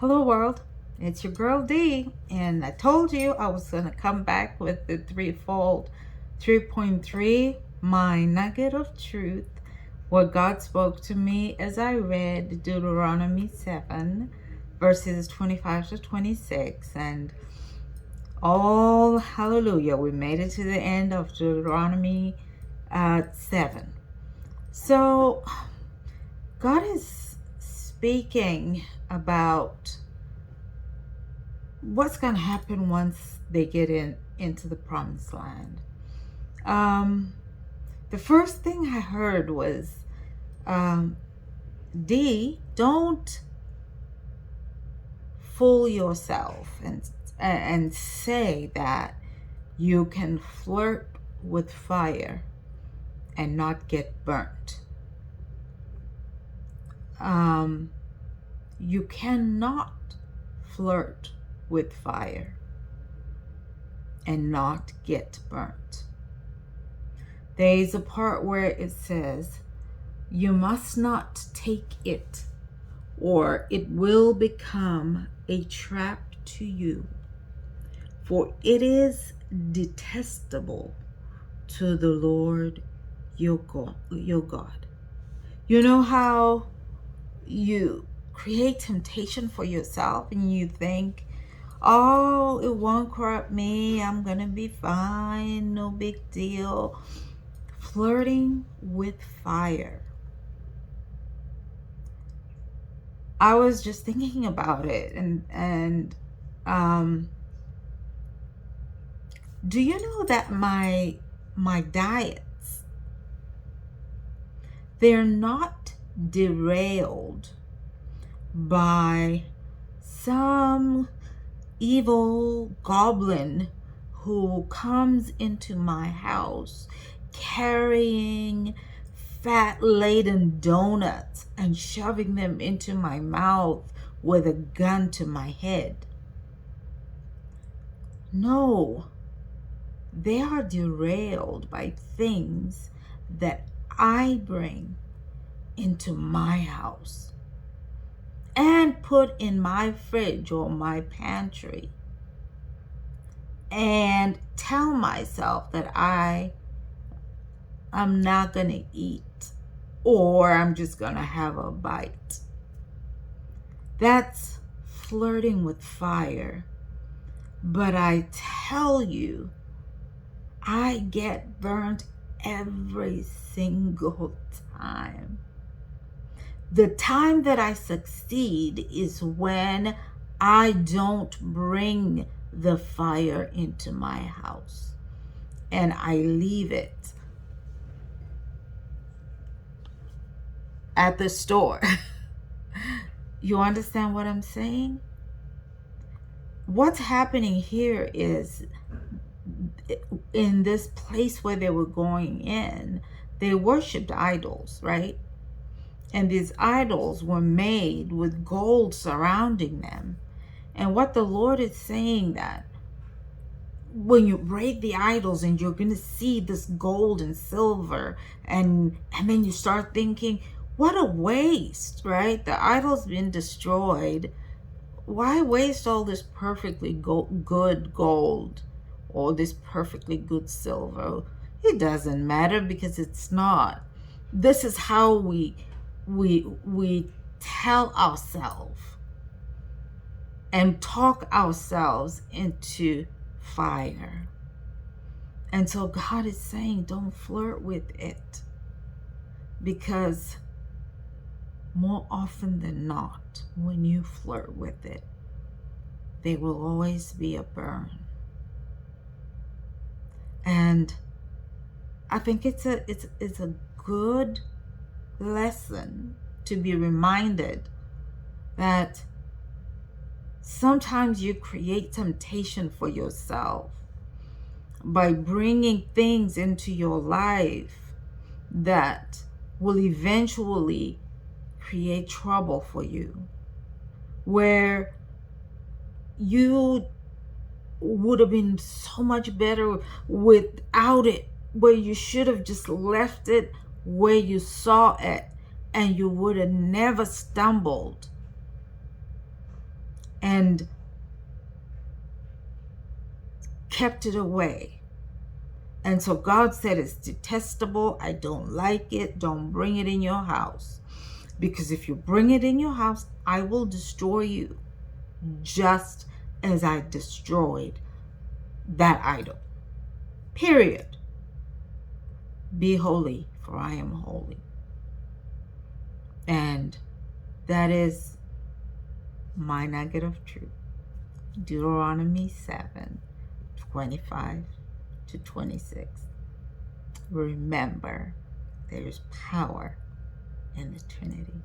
Hello world, it's your girl D, and I told you I was going to come back with the threefold 3.3, my nugget of truth, what God spoke to me as I read Deuteronomy 7 verses 25 to 26, and all hallelujah, we made it to the end of Deuteronomy 7. So God is speaking about what's going to happen once they get into the promised land. The first thing I heard was, D, don't fool yourself and say that you can flirt with fire and not get burnt. You cannot flirt with fire and not get burnt. There's a part where it says, you must not take it, or it will become a trap to you, for it is detestable to the Lord your God. You know how you create temptation for yourself and you think, oh, it won't corrupt me, I'm gonna be fine, no big deal. Flirting with fire. I was just thinking about it, and do you know that my diets, they're not derailed by some evil goblin who comes into my house carrying fat-laden donuts and shoving them into my mouth with a gun to my head. No, they are derailed by things that I bring into my house and put in my fridge or my pantry and tell myself that I'm not going to eat, or I'm just going to have a bite. That's flirting with fire. But I tell you, I get burnt every single time. The time that I succeed is when I don't bring the fire into my house and I leave it at the store. You understand what I'm saying? What's happening here is, in this place where they were going in, they worshipped idols, right? And these idols were made with gold surrounding them. And what the Lord is saying, that when you break the idols and you're going to see this gold and silver, and then you start thinking, what a waste, right? The idol's been destroyed. Why waste all this perfectly good gold or this perfectly good silver? It doesn't matter, because it's not. This is how we tell ourselves and talk ourselves into fire. And so God is saying, don't flirt with it, because more often than not, when you flirt with it, there will always be a burn. And I think it's a good lesson to be reminded that sometimes you create temptation for yourself by bringing things into your life that will eventually create trouble for you, where you would have been so much better without it, where you should have just left it where you saw it and you would have never stumbled and kept it away. And so God said, it's detestable. I don't like it. Don't bring it in your house. Because if you bring it in your house, I will destroy you, just as I destroyed that idol. Period. Be holy, for I am holy. And that is my nugget of truth. Deuteronomy 7:25-26. Remember, there is power in the Trinity.